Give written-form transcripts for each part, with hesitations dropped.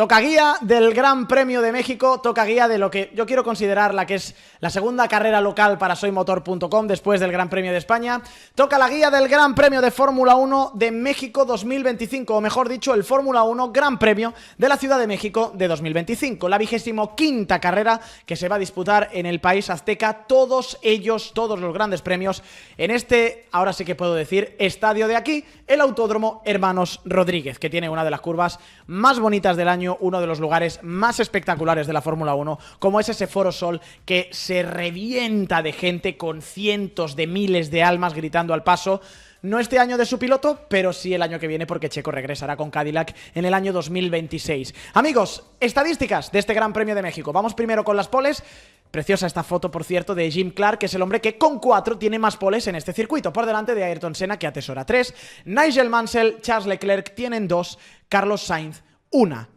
Toca guía del Gran Premio de México, toca guía de lo que yo quiero considerar la que es la segunda carrera local para soymotor.com después del Gran Premio de España. Toca la guía del Gran Premio de Fórmula 1 de México 2025, o mejor dicho, el Fórmula 1 Gran Premio de la Ciudad de México de 2025, la 25ª carrera que se va a disputar en el país azteca, todos los grandes premios en este, ahora sí que puedo decir, estadio de aquí, el Autódromo Hermanos Rodríguez, que tiene una de las curvas más bonitas del año, uno de los lugares más espectaculares de la Fórmula 1, como es ese Foro Sol que se revienta de gente con cientos de miles de almas gritando al paso. No este año de su piloto, pero sí el año que viene, porque Checo regresará con Cadillac en el año 2026. Amigos, estadísticas de este Gran Premio de México. Vamos primero con las poles. Preciosa esta foto, por cierto, de Jim Clark, que es el hombre que con 4 tiene más poles en este circuito, por delante de Ayrton Senna, que atesora 3, Nigel Mansell, Charles Leclerc tienen 2, Carlos Sainz 1.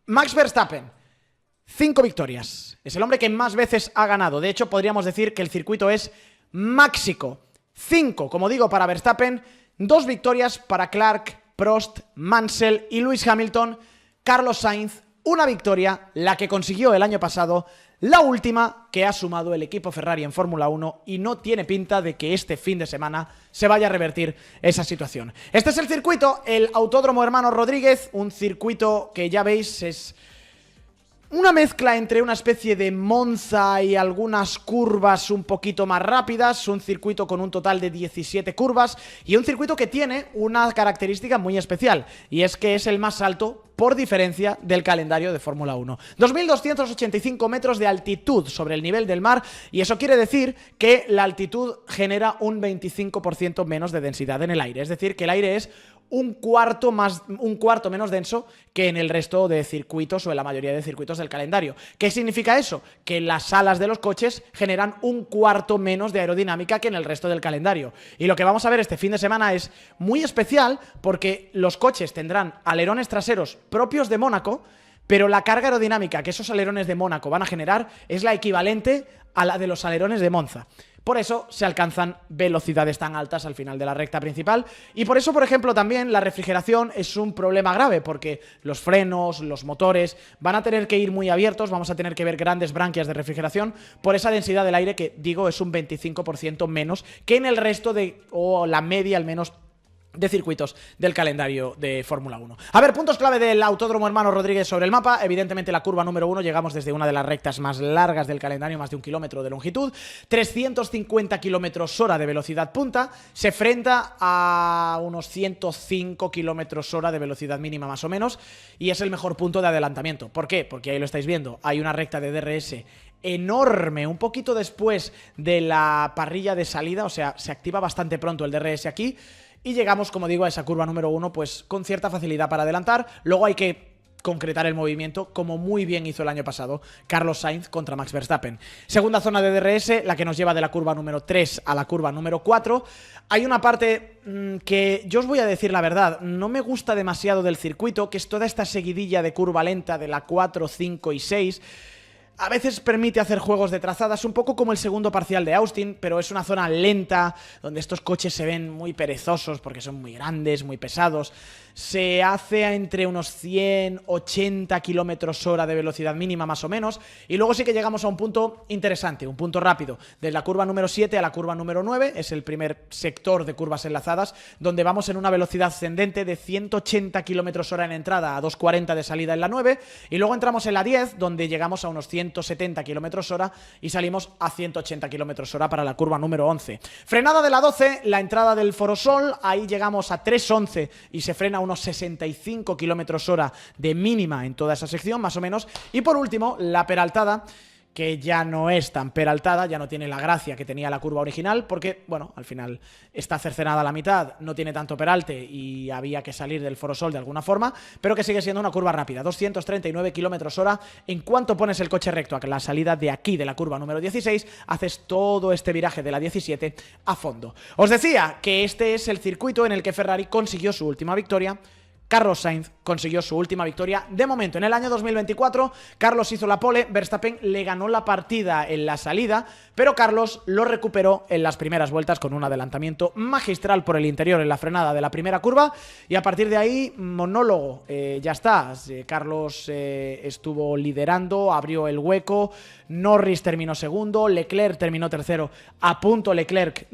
Max Verstappen, 5 victorias. Es el hombre que más veces ha ganado. De hecho, podríamos decir que el circuito es máxico. 5, como digo, para Verstappen, 2 victorias para Clark, Prost, Mansell y Lewis Hamilton. Carlos Sainz, 1 victoria, la que consiguió el año pasado, la última que ha sumado el equipo Ferrari en Fórmula 1, y no tiene pinta de que este fin de semana se vaya a revertir esa situación. Este es el circuito, el Autódromo Hermanos Rodríguez, un circuito que ya veis es una mezcla entre una especie de Monza y algunas curvas un poquito más rápidas, un circuito con un total de 17 curvas y un circuito que tiene una característica muy especial, y es que es el más alto por diferencia del calendario de Fórmula 1. 2.285 metros de altitud sobre el nivel del mar, y eso quiere decir que la altitud genera un 25% menos de densidad en el aire, es decir, que el aire es un cuarto menos denso que en el resto de circuitos o en la mayoría de circuitos del calendario. ¿Qué significa eso? Que las alas de los coches generan un cuarto menos de aerodinámica que en el resto del calendario. Y lo que vamos a ver este fin de semana es muy especial, porque los coches tendrán alerones traseros propios de Mónaco, pero la carga aerodinámica que esos alerones de Mónaco van a generar es la equivalente a la de los alerones de Monza. Por eso se alcanzan velocidades tan altas al final de la recta principal, y por eso, por ejemplo, también la refrigeración es un problema grave, porque los frenos, los motores van a tener que ir muy abiertos, vamos a tener que ver grandes branquias de refrigeración por esa densidad del aire que, digo, es un 25% menos que en el resto o la media al menos, de circuitos del calendario de Fórmula 1. A ver, puntos clave del Autódromo Hermanos Rodríguez sobre el mapa. Evidentemente la curva número 1, llegamos desde una de las rectas más largas del calendario, más de 1 kilómetro de longitud, 350 kilómetros hora de velocidad punta, se enfrenta a unos 105 kilómetros hora de velocidad mínima más o menos, y es el mejor punto de adelantamiento. ¿Por qué? Porque ahí lo estáis viendo, hay una recta de DRS enorme, un poquito después de la parrilla de salida, o sea, se activa bastante pronto el DRS aquí, y llegamos, como digo, a esa curva número 1 pues con cierta facilidad para adelantar. Luego hay que concretar el movimiento, como muy bien hizo el año pasado Carlos Sainz contra Max Verstappen. Segunda zona de DRS, la que nos lleva de la curva número 3 a la curva número 4. Hay una parte que yo os voy a decir la verdad, no me gusta demasiado del circuito, que es toda esta seguidilla de curva lenta de la 4, 5 y 6. A veces permite hacer juegos de trazadas, un poco como el segundo parcial de Austin, pero es una zona lenta, donde estos coches se ven muy perezosos porque son muy grandes, muy pesados. Se hace entre unos 180 kilómetros hora de velocidad mínima más o menos, y luego sí que llegamos a un punto interesante, un punto rápido, de la curva número 7 a la curva número 9, es el primer sector de curvas enlazadas, donde vamos en una velocidad ascendente de 180 kilómetros hora en entrada a 240 de salida en la 9, y luego entramos en la 10, donde llegamos a unos 170 kilómetros hora y salimos a 180 kilómetros hora para la curva número 11. Frenada de la 12, la entrada del Foro Sol, ahí llegamos a 3.11 y se frena a unos 65 kilómetros hora de mínima en toda esa sección, más o menos. Y por último, la peraltada, que ya no es tan peraltada, ya no tiene la gracia que tenía la curva original, porque, bueno, al final está cercenada a la mitad, no tiene tanto peralte y había que salir del Foro Sol de alguna forma, pero que sigue siendo una curva rápida, 239 kilómetros hora. En cuanto pones el coche recto a la salida de aquí, de la curva número 16, haces todo este viraje de la 17 a fondo. Os decía que este es el circuito en el que Ferrari consiguió su última victoria Carlos Sainz consiguió su última victoria de momento. En el año 2024, Carlos hizo la pole, Verstappen le ganó la partida en la salida, pero Carlos lo recuperó en las primeras vueltas con un adelantamiento magistral por el interior en la frenada de la primera curva, y a partir de ahí, monólogo, ya está. Carlos estuvo liderando, abrió el hueco, Norris terminó segundo, Leclerc terminó tercero, a punto Leclerc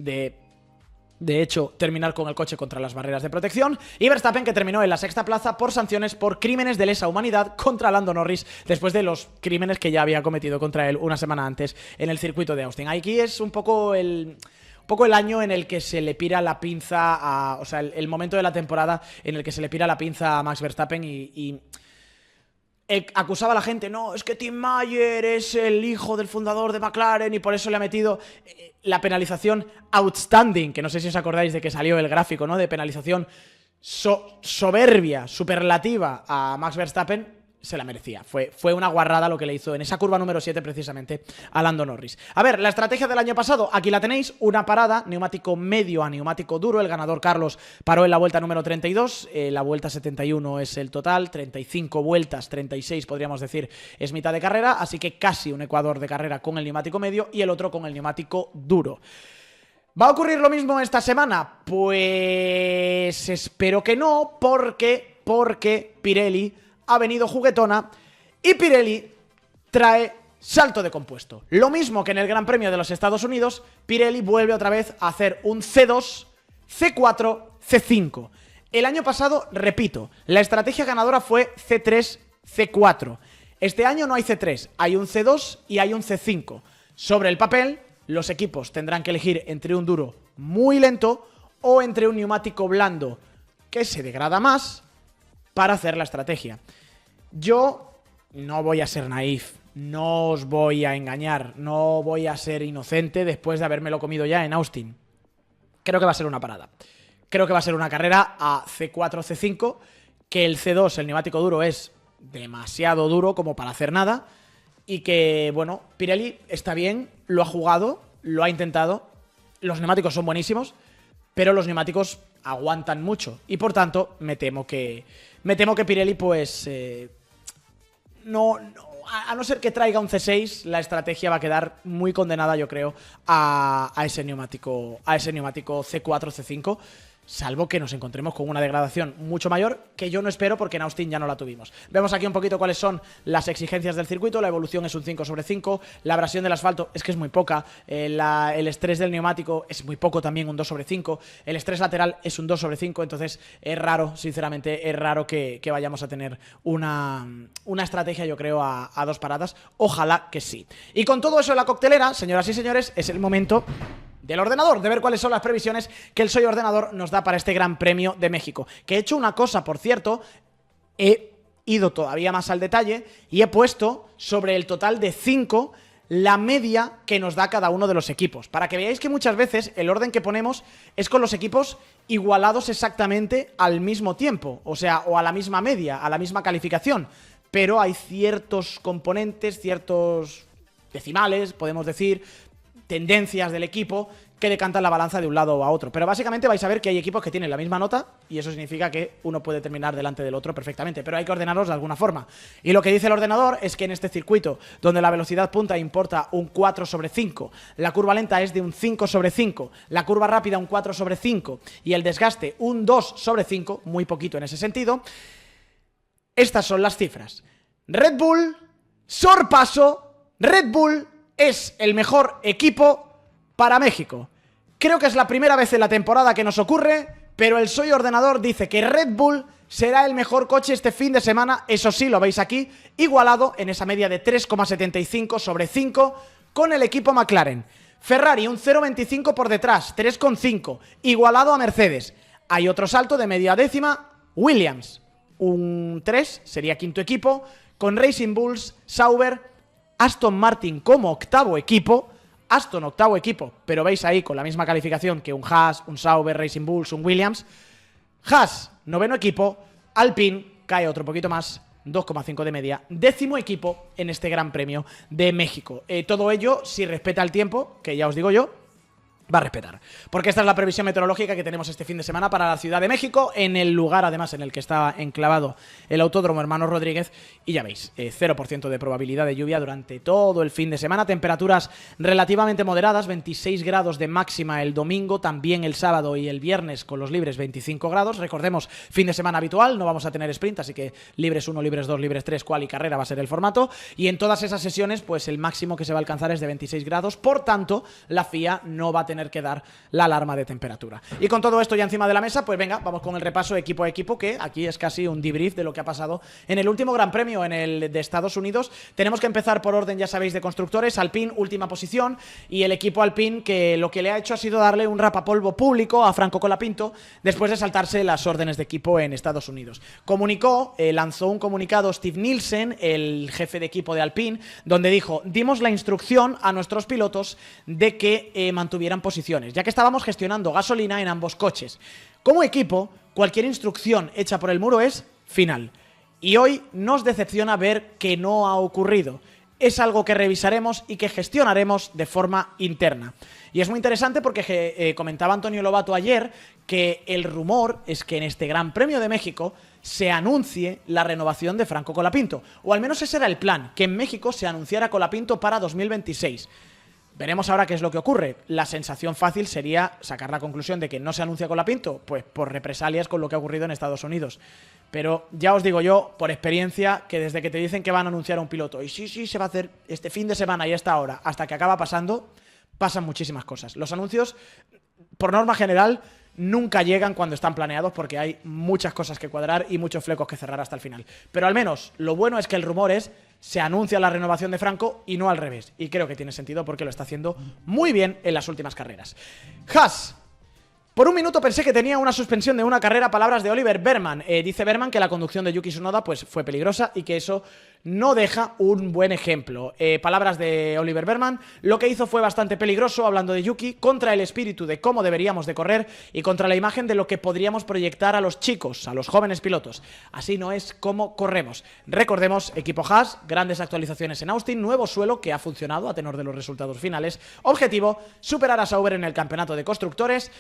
de hecho, terminar con el coche contra las barreras de protección, y Verstappen, que terminó en la sexta plaza por sanciones por crímenes de lesa humanidad contra Lando Norris, después de los crímenes que ya había cometido contra él una semana antes en el circuito de Austin. Aquí es un poco el año en el que se le pira la pinza o sea, el momento de la temporada en el que se le pira la pinza a Max Verstappen y acusaba a la gente, no, es que Tim Mayer es el hijo del fundador de McLaren y por eso le ha metido la penalización outstanding, que no sé si os acordáis de que salió el gráfico, ¿no? De penalización soberbia, superlativa a Max Verstappen. Se la merecía. Fue una guarrada lo que le hizo en esa curva número 7 precisamente a Lando Norris. A ver, la estrategia del año pasado, aquí la tenéis, una parada, neumático medio a neumático duro. El ganador Carlos paró en la vuelta número 32, la vuelta 71 es el total, 35 vueltas, 36 podríamos decir es mitad de carrera, así que casi un ecuador de carrera con el neumático medio y el otro con el neumático duro. ¿Va a ocurrir lo mismo esta semana? Pues espero que no, porque Pirelli ha venido juguetona y Pirelli trae salto de compuesto. Lo mismo que en el Gran Premio de los Estados Unidos, Pirelli vuelve otra vez a hacer un C2, C4, C5. El año pasado, repito, la estrategia ganadora fue C3, C4. Este año no hay C3, hay un C2 y hay un C5. Sobre el papel, los equipos tendrán que elegir entre un duro muy lento o entre un neumático blando que se degrada más para hacer la estrategia. Yo no voy a ser naif, no os voy a engañar, no voy a ser inocente después de habérmelo comido ya en Austin. Creo que va a ser una parada. Creo que va a ser una carrera a C4, C5, que el C2, el neumático duro, es demasiado duro como para hacer nada, y que, bueno, Pirelli está bien, lo ha jugado, lo ha intentado, los neumáticos son buenísimos, pero los neumáticos aguantan mucho, y por tanto me temo que Pirelli pues a no ser que traiga un C6, la estrategia va a quedar muy condenada, yo creo, a ese neumático C4, C5, salvo que nos encontremos con una degradación mucho mayor, que yo no espero porque en Austin ya no la tuvimos. Vemos aquí un poquito cuáles son las exigencias del circuito. La evolución es un 5/5, la abrasión del asfalto es que es muy poca, el estrés del neumático es muy poco también, un 2/5, el estrés lateral es un 2/5, entonces es raro, sinceramente, es raro que vayamos a tener una estrategia, yo creo, a dos paradas. Ojalá que sí. Y con todo eso en la coctelera, señoras y señores, es el momento del ordenador, de ver cuáles son las previsiones que el Soy Ordenador nos da para este Gran Premio de México. Que he hecho una cosa, por cierto, he ido todavía más al detalle y he puesto sobre el total de 5 la media que nos da cada uno de los equipos, para que veáis que muchas veces el orden que ponemos es con los equipos igualados exactamente al mismo tiempo, o sea, o a la misma media, a la misma calificación, pero hay ciertos componentes, ciertos decimales, podemos decir, tendencias del equipo que decantan la balanza de un lado a otro. Pero básicamente vais a ver que hay equipos que tienen la misma nota y eso significa que uno puede terminar delante del otro perfectamente, pero hay que ordenarlos de alguna forma. Y lo que dice el ordenador es que en este circuito, donde la velocidad punta importa un 4/5, la curva lenta es de un 5/5, la curva rápida un 4/5 y el desgaste un 2/5, muy poquito en ese sentido, estas son las cifras. Red Bull, sorpaso, Red Bull es el mejor equipo para México. Creo que es la primera vez en la temporada que nos ocurre, pero el Soy Ordenador dice que Red Bull será el mejor coche este fin de semana. Eso sí, lo veis aquí, igualado en esa media de 3,75/5 con el equipo McLaren. Ferrari un 0,25 por detrás, 3,5, igualado a Mercedes. Hay otro salto de media décima, Williams, un 3, sería quinto equipo, con Racing Bulls, Sauber, Aston Martin como octavo equipo, Aston octavo equipo, pero veis ahí con la misma calificación que un Haas, un Sauber, Racing Bulls, un Williams. Haas, noveno equipo, Alpine cae otro poquito más, 2,5 de media, décimo equipo en este Gran Premio de México. Todo ello, si respeta el tiempo, que ya os digo yo, va a respetar. Porque esta es la previsión meteorológica que tenemos este fin de semana para la Ciudad de México, en el lugar además en el que está enclavado el Autódromo Hermanos Rodríguez, y ya veis, 0% de probabilidad de lluvia durante todo el fin de semana, temperaturas relativamente moderadas, 26 grados de máxima el domingo, también el sábado y el viernes con los libres 25 grados, recordemos, fin de semana habitual, no vamos a tener sprint, así que libres 1, libres 2, libres 3, quali y carrera va a ser el formato, y en todas esas sesiones pues el máximo que se va a alcanzar es de 26 grados, por tanto la FIA no va a tener que dar la alarma de temperatura. Y con todo esto ya encima de la mesa, pues venga, vamos con el repaso equipo a equipo, que aquí es casi un debrief de lo que ha pasado en el último Gran Premio, en el de Estados Unidos. Tenemos que empezar por orden, ya sabéis, de constructores. Alpine, última posición, y el equipo Alpine que lo que le ha hecho ha sido darle un rapapolvo público a Franco Colapinto después de saltarse las órdenes de equipo en Estados Unidos. Lanzó un comunicado Steve Nielsen, el jefe de equipo de Alpine, donde dijo: dimos la instrucción a nuestros pilotos de que mantuvieran posiciones, ya que estábamos gestionando gasolina en ambos coches. Como equipo, cualquier instrucción hecha por el muro es final. Y hoy nos decepciona ver que no ha ocurrido. Es algo que revisaremos y que gestionaremos de forma interna. Y es muy interesante porque comentaba Antonio Lobato ayer que el rumor es que en este Gran Premio de México se anuncie la renovación de Franco Colapinto. O al menos ese era el plan, que en México se anunciara Colapinto para 2026. Veremos ahora qué es lo que ocurre. La sensación fácil sería sacar la conclusión de que no se anuncia Colapinto, pues por represalias con lo que ha ocurrido en Estados Unidos. Pero ya os digo yo, por experiencia, que desde que te dicen que van a anunciar a un piloto, y sí, se va a hacer este fin de semana y a esta hora, hasta que acaba pasando, pasan muchísimas cosas. Los anuncios, por norma general, nunca llegan cuando están planeados porque hay muchas cosas que cuadrar y muchos flecos que cerrar hasta el final. Pero al menos lo bueno es que el rumor se anuncia la renovación de Franco y no al revés. Y creo que tiene sentido porque lo está haciendo muy bien en las últimas carreras. Haas. Por un minuto pensé que tenía una suspensión de una carrera, palabras de Oliver Berman. Dice Berman que la conducción de Yuki Tsunoda pues, fue peligrosa y que eso no deja un buen ejemplo. Palabras de Oliver Berman, lo que hizo fue bastante peligroso, hablando de Yuki, contra el espíritu de cómo deberíamos de correr y contra la imagen de lo que podríamos proyectar a los chicos, a los jóvenes pilotos. Así no es como corremos. Recordemos, equipo Haas, grandes actualizaciones en Austin, nuevo suelo que ha funcionado a tenor de los resultados finales. Objetivo, superar a Sauber en el campeonato de constructores,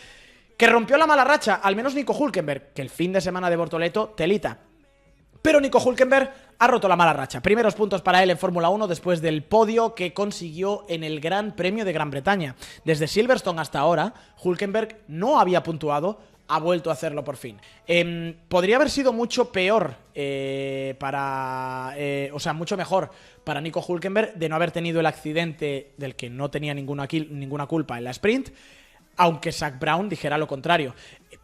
que rompió la mala racha, al menos Nico Hülkenberg, que el fin de semana de Bortoleto, telita. Pero Nico Hülkenberg ha roto la mala racha. Primeros puntos para él en Fórmula 1 después del podio que consiguió en el Gran Premio de Gran Bretaña. Desde Silverstone hasta ahora, Hülkenberg no había puntuado, ha vuelto a hacerlo por fin. Podría haber sido mucho peor mucho mejor para Nico Hülkenberg de no haber tenido el accidente del que no tenía ninguna culpa en la sprint, aunque Zak Brown dijera lo contrario.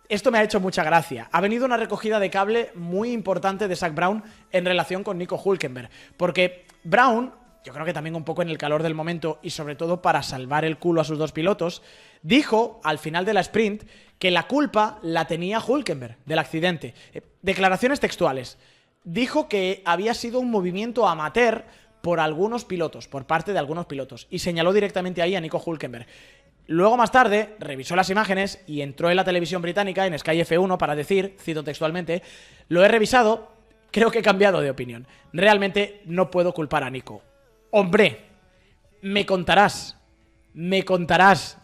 Esto me ha hecho mucha gracia. Ha venido una recogida de cable muy importante de Zak Brown en relación con Nico Hülkenberg, porque Brown, yo creo que también un poco en el calor del momento y sobre todo para salvar el culo a sus dos pilotos, dijo al final de la sprint que la culpa la tenía Hülkenberg del accidente. Declaraciones textuales. Dijo que había sido un movimiento amateur por parte de algunos pilotos, y señaló directamente ahí a Nico Hülkenberg. Luego, más tarde, revisó las imágenes y entró en la televisión británica, en Sky F1, para decir, cito textualmente: lo he revisado, creo que he cambiado de opinión. Realmente no puedo culpar a Nico. Hombre, me contarás,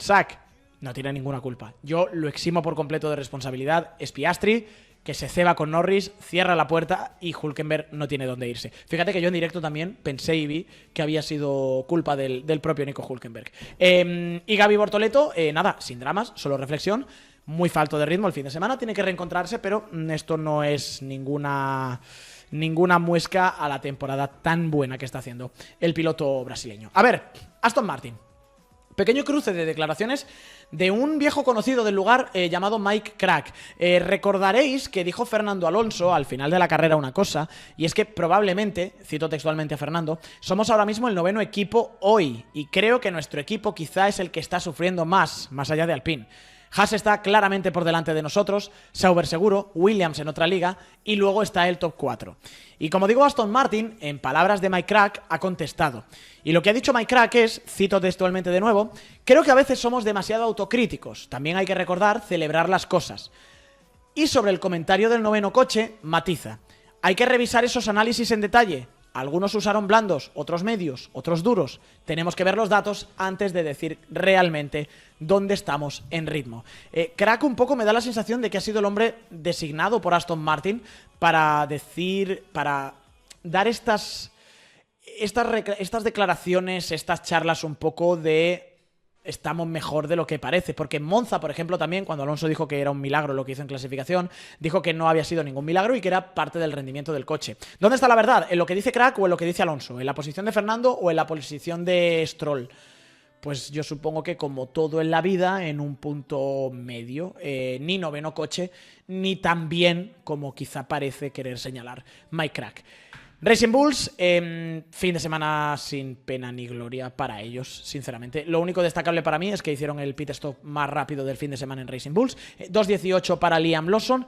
Zak. No tiene ninguna culpa. Yo lo eximo por completo de responsabilidad. Es Piastri, que se ceba con Norris, cierra la puerta y Hülkenberg no tiene dónde irse. Fíjate que yo en directo también pensé y vi que había sido culpa del propio Nico Hülkenberg. Y Gaby Bortoleto, nada, sin dramas, solo reflexión. Muy falto de ritmo el fin de semana, tiene que reencontrarse, pero esto no es ninguna muesca a la temporada tan buena que está haciendo el piloto brasileño. A ver, Aston Martin. Pequeño cruce de declaraciones de un viejo conocido del lugar llamado Mike Crack. Recordaréis que dijo Fernando Alonso al final de la carrera una cosa, y es que probablemente, cito textualmente a Fernando, somos ahora mismo el 9º equipo hoy, y creo que nuestro equipo quizá es el que está sufriendo más allá de Alpine. Haas está claramente por delante de nosotros, Sauber seguro, Williams en otra liga, y luego está el top 4. Y como digo, Aston Martin, en palabras de Mike Crack, ha contestado. Y lo que ha dicho Mike Crack es, cito textualmente de nuevo: creo que a veces somos demasiado autocríticos, también hay que recordar celebrar las cosas. Y sobre el comentario del 9º coche, matiza: hay que revisar esos análisis en detalle. Algunos usaron blandos, otros medios, otros duros. Tenemos que ver los datos antes de decir realmente dónde estamos en ritmo. Crack un poco me da la sensación de que ha sido el hombre designado por Aston Martin para dar estas declaraciones, estas charlas un poco de estamos mejor de lo que parece, porque en Monza, por ejemplo, también, cuando Alonso dijo que era un milagro lo que hizo en clasificación, dijo que no había sido ningún milagro y que era parte del rendimiento del coche. ¿Dónde está la verdad? ¿En lo que dice Crack o en lo que dice Alonso? ¿En la posición de Fernando o en la posición de Stroll? Pues yo supongo que, como todo en la vida, en un punto medio, ni noveno coche, ni tan bien como quizá parece querer señalar Mike Crack. Racing Bulls, fin de semana sin pena ni gloria para ellos, sinceramente. Lo único destacable para mí es que hicieron el pit stop más rápido del fin de semana en Racing Bulls. 2.18 para Liam Lawson,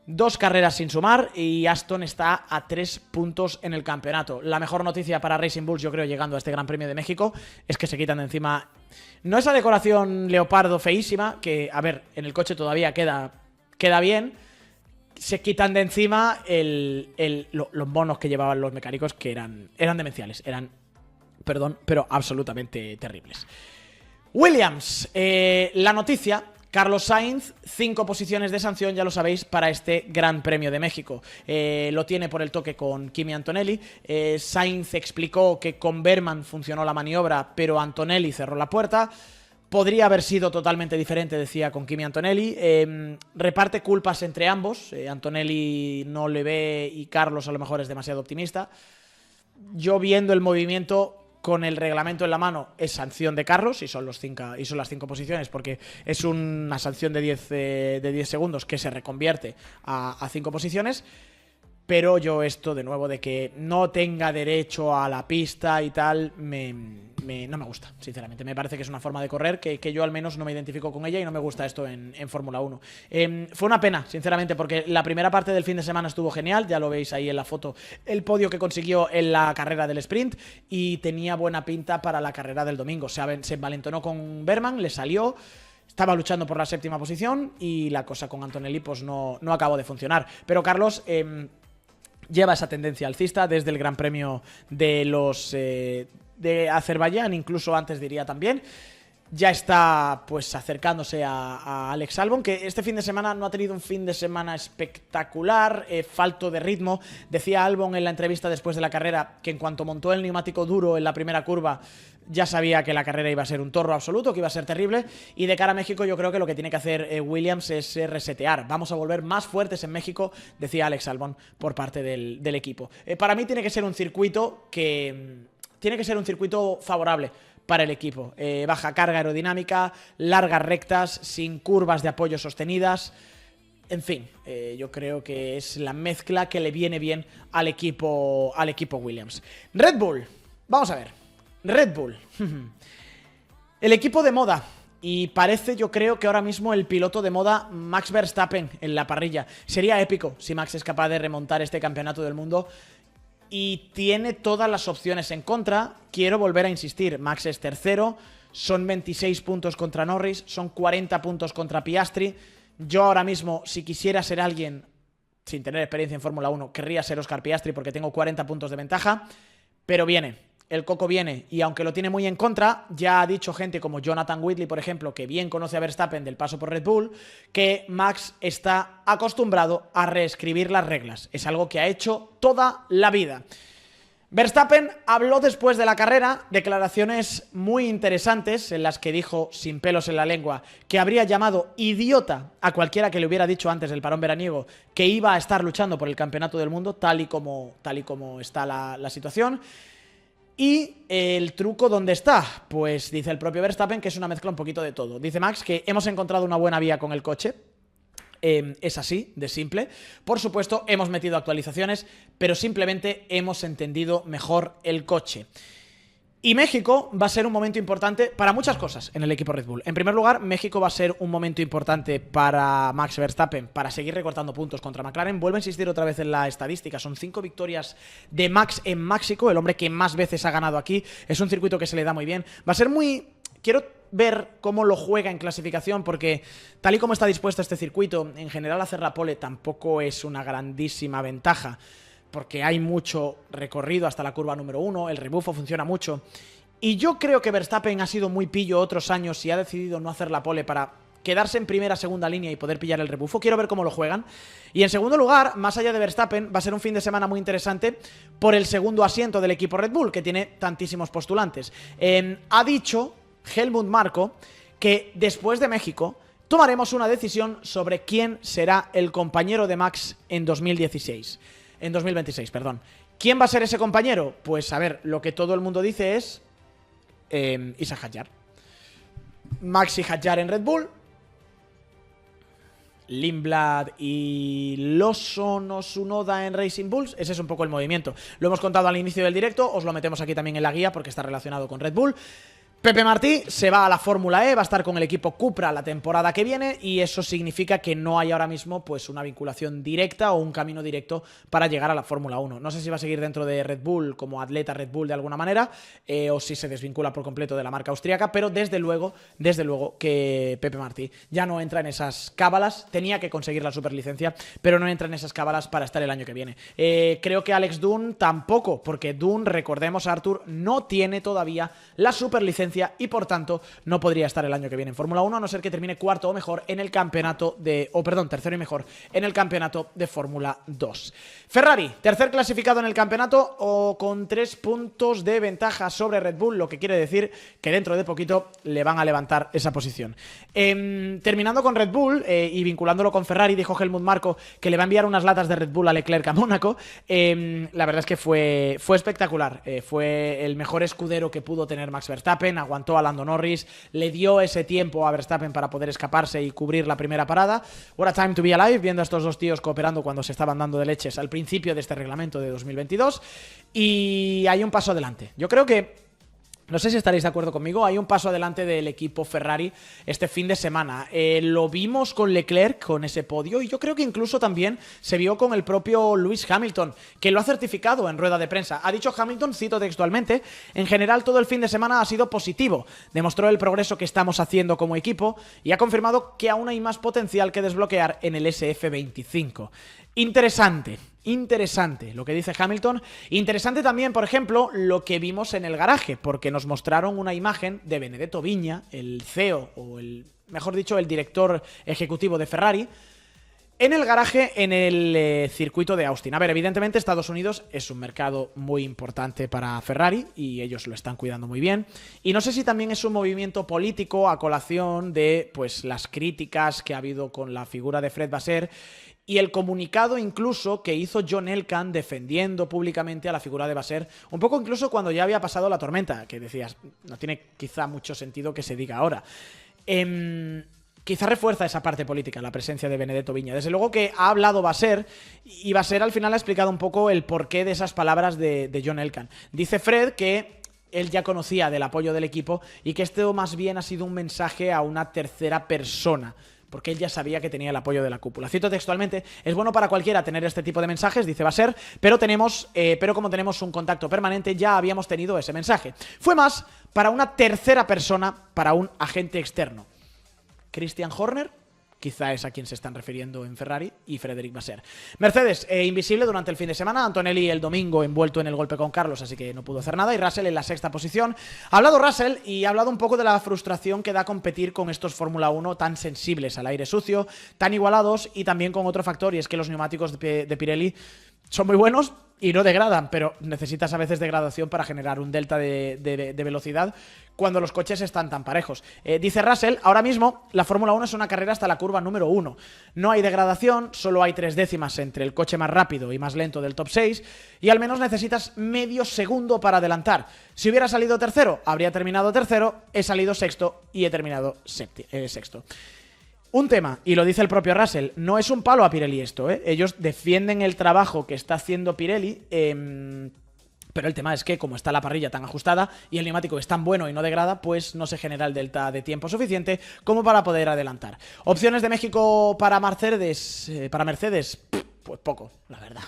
2 carreras sin sumar y Aston está a 3 puntos en el campeonato. La mejor noticia para Racing Bulls, yo creo, llegando a este Gran Premio de México, es que se quitan de encima, no esa decoración leopardo feísima, que, a ver, en el coche todavía queda bien. Se quitan de encima los bonos que llevaban los mecánicos, que eran demenciales, pero absolutamente terribles. Williams, la noticia: Carlos Sainz, 5 posiciones de sanción, ya lo sabéis, para este Gran Premio de México. Lo tiene por el toque con Kimi Antonelli. Sainz explicó que con Berman funcionó la maniobra, pero Antonelli cerró la puerta. Podría haber sido totalmente diferente, decía, con Kimi Antonelli. Reparte culpas entre ambos. Antonelli no le ve y Carlos a lo mejor es demasiado optimista. Yo, viendo el movimiento con el reglamento en la mano, es sanción de Carlos y son las 5 posiciones, porque es una sanción de 10 segundos que se reconvierte a 5 posiciones. Pero yo, esto de nuevo de que no tenga derecho a la pista y tal, no me gusta, sinceramente. Me parece que es una forma de correr que yo al menos no me identifico con ella y no me gusta esto en Fórmula 1. Fue una pena, sinceramente, porque la primera parte del fin de semana estuvo genial, ya lo veis ahí en la foto, el podio que consiguió en la carrera del sprint, y tenía buena pinta para la carrera del domingo. Se envalentonó con Berman, le salió. Estaba luchando por la 7ª posición y la cosa con Antonelli pues no acabó de funcionar. Pero Carlos lleva esa tendencia alcista desde el Gran Premio de Azerbaiyán, incluso antes, diría también. Ya está pues acercándose a Alex Albon, que este fin de semana no ha tenido un fin de semana espectacular, falto de ritmo. Decía Albon en la entrevista después de la carrera que en cuanto montó el neumático duro en la primera curva ya sabía que la carrera iba a ser un torro absoluto, que iba a ser terrible, y de cara a México yo creo que lo que tiene que hacer Williams es resetear. Vamos a volver más fuertes en México, decía Alex Albon por parte del equipo. Para mí tiene que ser un circuito favorable para el equipo. Baja carga aerodinámica, largas rectas, sin curvas de apoyo sostenidas. En fin, yo creo que es la mezcla que le viene bien al equipo Williams. Red Bull, vamos a ver. Red Bull, el equipo de moda, y parece, yo creo, que ahora mismo el piloto de moda Max Verstappen en la parrilla. Sería épico si Max es capaz de remontar este campeonato del mundo, y tiene todas las opciones en contra. Quiero volver a insistir, Max es tercero, son 26 puntos contra Norris, son 40 puntos contra Piastri. Yo ahora mismo, si quisiera ser alguien sin tener experiencia en Fórmula 1, querría ser Oscar Piastri porque tengo 40 puntos de ventaja, pero el coco viene, y aunque lo tiene muy en contra, ya ha dicho gente como Jonathan Whitley, por ejemplo, que bien conoce a Verstappen del paso por Red Bull, que Max está acostumbrado a reescribir las reglas. Es algo que ha hecho toda la vida. Verstappen habló después de la carrera, declaraciones muy interesantes en las que dijo, sin pelos en la lengua, que habría llamado idiota a cualquiera que le hubiera dicho antes del parón veraniego que iba a estar luchando por el campeonato del mundo, tal y como está la situación. Y el truco, ¿dónde está? Pues dice el propio Verstappen que es una mezcla un poquito de todo. Dice Max que hemos encontrado una buena vía con el coche. Es así, de simple. Por supuesto, hemos metido actualizaciones, pero simplemente hemos entendido mejor el coche. Y México va a ser un momento importante para muchas cosas en el equipo Red Bull. En primer lugar, México va a ser un momento importante para Max Verstappen para seguir recortando puntos contra McLaren. Vuelvo a insistir otra vez en la estadística. Son 5 victorias de Max en México, el hombre que más veces ha ganado aquí. Es un circuito que se le da muy bien. Va a ser muy... Quiero ver cómo lo juega en clasificación, porque tal y como está dispuesto este circuito, en general hacer la pole tampoco es una grandísima ventaja. porque hay mucho recorrido hasta la curva número 1, el rebufo funciona mucho. Y yo creo que Verstappen ha sido muy pillo otros años y ha decidido no hacer la pole para quedarse en primera, segunda línea y poder pillar el rebufo. Quiero ver cómo lo juegan. Y en segundo lugar, más allá de Verstappen, va a ser un fin de semana muy interesante por el segundo asiento del equipo Red Bull, que tiene tantísimos postulantes. Ha dicho Helmut Marko que después de México tomaremos una decisión sobre quién será el compañero de Max en 2026. En 2026, perdón. ¿Quién va a ser ese compañero? Pues a ver, lo que todo el mundo dice es Isa Hadjar. Max y Hadjar en Red Bull. Lindblad y Lawson o Tsunoda en Racing Bulls. Ese es un poco el movimiento. Lo hemos contado al inicio del directo, os lo metemos aquí también en la guía porque está relacionado con Red Bull. Pepe Martí se va a la Fórmula E, va a estar con el equipo Cupra la temporada que viene y eso significa que no hay ahora mismo pues una vinculación directa o un camino directo para llegar a la Fórmula 1. No sé si va a seguir dentro de Red Bull como atleta Red Bull de alguna manera o si se desvincula por completo de la marca austríaca, pero desde luego que Pepe Martí ya no entra en esas cábalas. Tenía que conseguir la superlicencia, pero no entra en esas cábalas para estar el año que viene. Creo que Alex Dunn tampoco, porque Dunn, recordemos, Artur, no tiene todavía la superlicencia y por tanto no podría estar el año que viene en Fórmula 1 a no ser que termine cuarto o mejor en el campeonato tercero y mejor en el campeonato de Fórmula 2. Ferrari, tercer clasificado en el campeonato o con 3 puntos de ventaja sobre Red Bull, lo que quiere decir que dentro de poquito le van a levantar esa posición. Terminando con Red Bull y vinculándolo con Ferrari, dijo Helmut Marko que le va a enviar unas latas de Red Bull a Leclerc a Mónaco. La verdad es que fue espectacular. Fue el mejor escudero que pudo tener Max Verstappen. Aguantó a Lando Norris, le dio ese tiempo a Verstappen para poder escaparse y cubrir la primera parada. What a time to be alive, viendo a estos dos tíos cooperando cuando se estaban dando de leches al principio de este reglamento de 2022. Y hay un paso adelante. Yo creo que, no sé si estaréis de acuerdo conmigo, hay un paso adelante del equipo Ferrari este fin de semana. Lo vimos con Leclerc, con ese podio, y yo creo que incluso también se vio con el propio Lewis Hamilton, que lo ha certificado en rueda de prensa. Ha dicho Hamilton, cito textualmente, en general todo el fin de semana ha sido positivo. Demostró el progreso que estamos haciendo como equipo y ha confirmado que aún hay más potencial que desbloquear en el SF25. Interesante lo que dice Hamilton. Interesante también, por ejemplo, lo que vimos en el garaje, porque nos mostraron una imagen de Benedetto Viña, el CEO, o mejor dicho, el director ejecutivo de Ferrari, en el garaje en el circuito de Austin. A ver, evidentemente Estados Unidos es un mercado muy importante para Ferrari y ellos lo están cuidando muy bien. Y no sé si también es un movimiento político a colación de pues las críticas que ha habido con la figura de Fred Vasseur y el comunicado incluso que hizo John Elkann defendiendo públicamente a la figura de Vasseur, un poco incluso cuando ya había pasado la tormenta, que decías, no tiene quizá mucho sentido que se diga ahora. Quizá refuerza esa parte política, la presencia de Benedetto Viña. Desde luego que ha hablado Vasseur y Vasseur al final ha explicado un poco el porqué de esas palabras de John Elkann. Dice Fred que él ya conocía del apoyo del equipo y que esto más bien ha sido un mensaje a una tercera persona, porque él ya sabía que tenía el apoyo de la cúpula. Cito textualmente: es bueno para cualquiera tener este tipo de mensajes, dice Vasseur, pero como tenemos un contacto permanente, ya habíamos tenido ese mensaje. Fue más para una tercera persona, para un agente externo. Christian Horner, quizá es a quien se están refiriendo en Ferrari, y Frédéric Vasseur. Mercedes, invisible durante el fin de semana. Antonelli el domingo envuelto en el golpe con Carlos, así que no pudo hacer nada. Y Russell en la sexta posición. Ha hablado Russell y ha hablado un poco de la frustración que da competir con estos Fórmula 1 tan sensibles al aire sucio, tan igualados, y también con otro factor, y es que los neumáticos de Pirelli son muy buenos y no degradan, pero necesitas a veces degradación para generar un delta de velocidad cuando los coches están tan parejos. Dice Russell, ahora mismo la Fórmula 1 es una carrera hasta la curva número 1. No hay degradación, solo hay 3 décimas entre el coche más rápido y más lento del top 6, y al menos necesitas medio segundo para adelantar. Si hubiera salido tercero, habría terminado tercero, he salido sexto y he terminado sexto. Un tema, y lo dice el propio Russell, no es un palo a Pirelli esto, ¿eh? Ellos defienden el trabajo que está haciendo Pirelli, pero el tema es que como está la parrilla tan ajustada y el neumático es tan bueno y no degrada, pues no se genera el delta de tiempo suficiente como para poder adelantar. Opciones de México para Mercedes, pues poco, la verdad.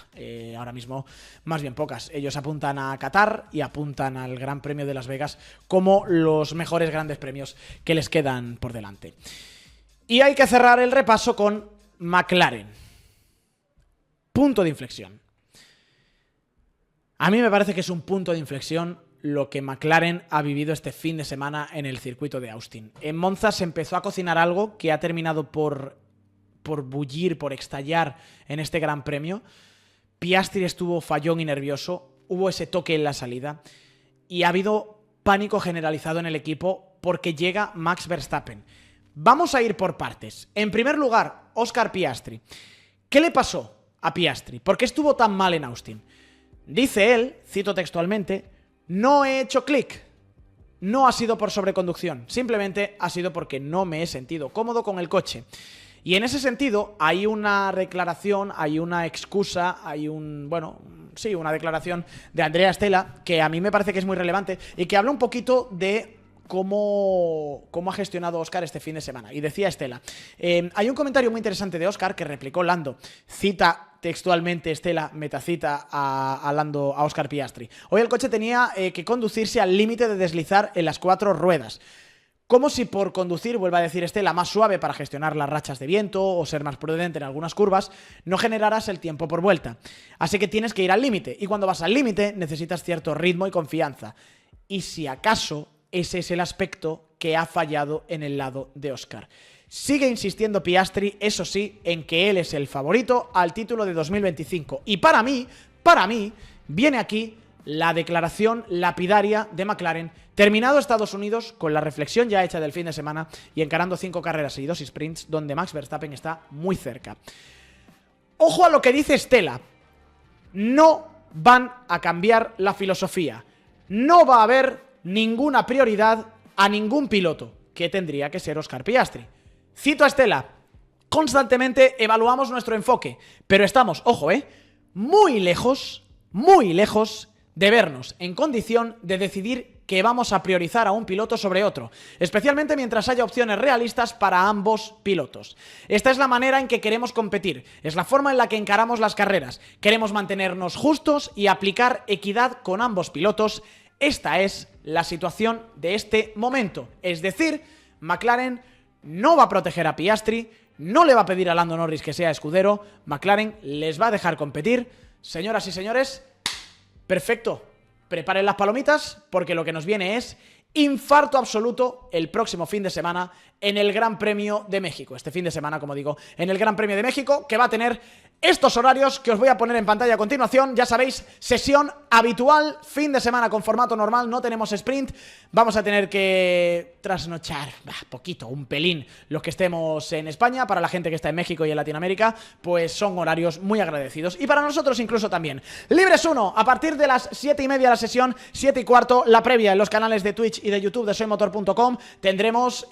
Ahora mismo más bien pocas. Ellos apuntan a Qatar y apuntan al Gran Premio de Las Vegas como los mejores grandes premios que les quedan por delante. Y hay que cerrar el repaso con McLaren. Punto de inflexión. A mí me parece que es un punto de inflexión lo que McLaren ha vivido este fin de semana en el circuito de Austin. En Monza se empezó a cocinar algo que ha terminado por bullir, por estallar en este Gran Premio. Piastri estuvo fallón y nervioso, hubo ese toque en la salida y ha habido pánico generalizado en el equipo porque llega Max Verstappen. Vamos a ir por partes. En primer lugar, Oscar Piastri. ¿Qué le pasó a Piastri? ¿Por qué estuvo tan mal en Austin? Dice él, cito textualmente, no he hecho clic. No ha sido por sobreconducción, simplemente ha sido porque no me he sentido cómodo con el coche. Y en ese sentido hay una declaración, hay una excusa, una declaración de Andrea Stella que a mí me parece que es muy relevante y que habla un poquito de cómo ha gestionado Oscar este fin de semana. Y decía Stella, hay un comentario muy interesante de Oscar que replicó Lando, cita textualmente Stella, metacita a Lando, a Oscar Piastri. Hoy el coche tenía que conducirse al límite de deslizar en las 4 ruedas. Como si por conducir, vuelve a decir Stella, más suave para gestionar las rachas de viento o ser más prudente en algunas curvas, no generarás el tiempo por vuelta. Así que tienes que ir al límite. Y cuando vas al límite necesitas cierto ritmo y confianza. Y si acaso ese es el aspecto que ha fallado en el lado de Oscar. Sigue insistiendo Piastri, eso sí, en que él es el favorito al título de 2025. Y para mí, viene aquí la declaración lapidaria de McLaren, terminado Estados Unidos, con la reflexión ya hecha del fin de semana y encarando 5 carreras y 2 sprints, donde Max Verstappen está muy cerca. Ojo a lo que dice Stella. No van a cambiar la filosofía. No va a haber ninguna prioridad a ningún piloto, que tendría que ser Oscar Piastri. Cito a Stella. Constantemente evaluamos nuestro enfoque, pero estamos, ojo, muy lejos de vernos en condición de decidir que vamos a priorizar a un piloto sobre otro, especialmente mientras haya opciones realistas para ambos pilotos. Esta es la manera en que queremos competir, es la forma en la que encaramos las carreras. Queremos mantenernos justos y aplicar equidad con ambos pilotos. Esta es la situación de este momento. Es decir, McLaren no va a proteger a Piastri, no le va a pedir a Lando Norris que sea escudero, McLaren les va a dejar competir. Señoras y señores, perfecto. Preparen las palomitas porque lo que nos viene es infarto absoluto el próximo fin de semana en el Gran Premio de México. Este fin de semana, como digo, en el Gran Premio de México, que va a tener estos horarios que os voy a poner en pantalla a continuación. Ya sabéis, sesión habitual, fin de semana con formato normal, no tenemos sprint. Vamos a tener que trasnochar poquito, un pelín, los que estemos en España. Para la gente que está en México y en Latinoamérica, pues son horarios muy agradecidos. Y para nosotros incluso también. Libres 1, a partir de las 7:30 la sesión, 7:15 la previa en los canales de Twitch y de YouTube de soymotor.com. Tendremos...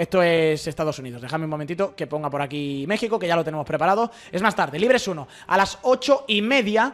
esto es Estados Unidos. Dejadme un momentito que ponga por aquí México, que ya lo tenemos preparado. Es más tarde. Libres 1, a las 8:30,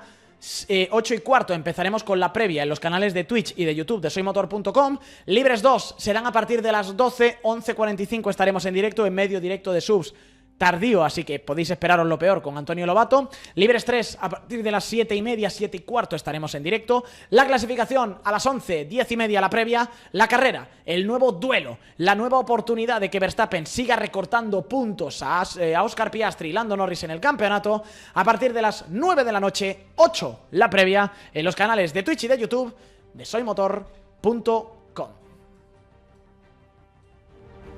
8:15 empezaremos con la previa en los canales de Twitch y de YouTube de soymotor.com. Libres 2 serán a partir de las 12, 11:45 estaremos en directo, en medio directo de subs tardío, así que podéis esperaros lo peor con Antonio Lobato. Libres 3, a partir de las 7:30, 7:15 estaremos en directo. La clasificación a las 11, 10:30 la previa. La carrera, el nuevo duelo, la nueva oportunidad de que Verstappen siga recortando puntos a Oscar Piastri y Lando Norris en el campeonato. A partir de las 9 de la noche, 8 la previa, en los canales de Twitch y de YouTube de soymotor.com.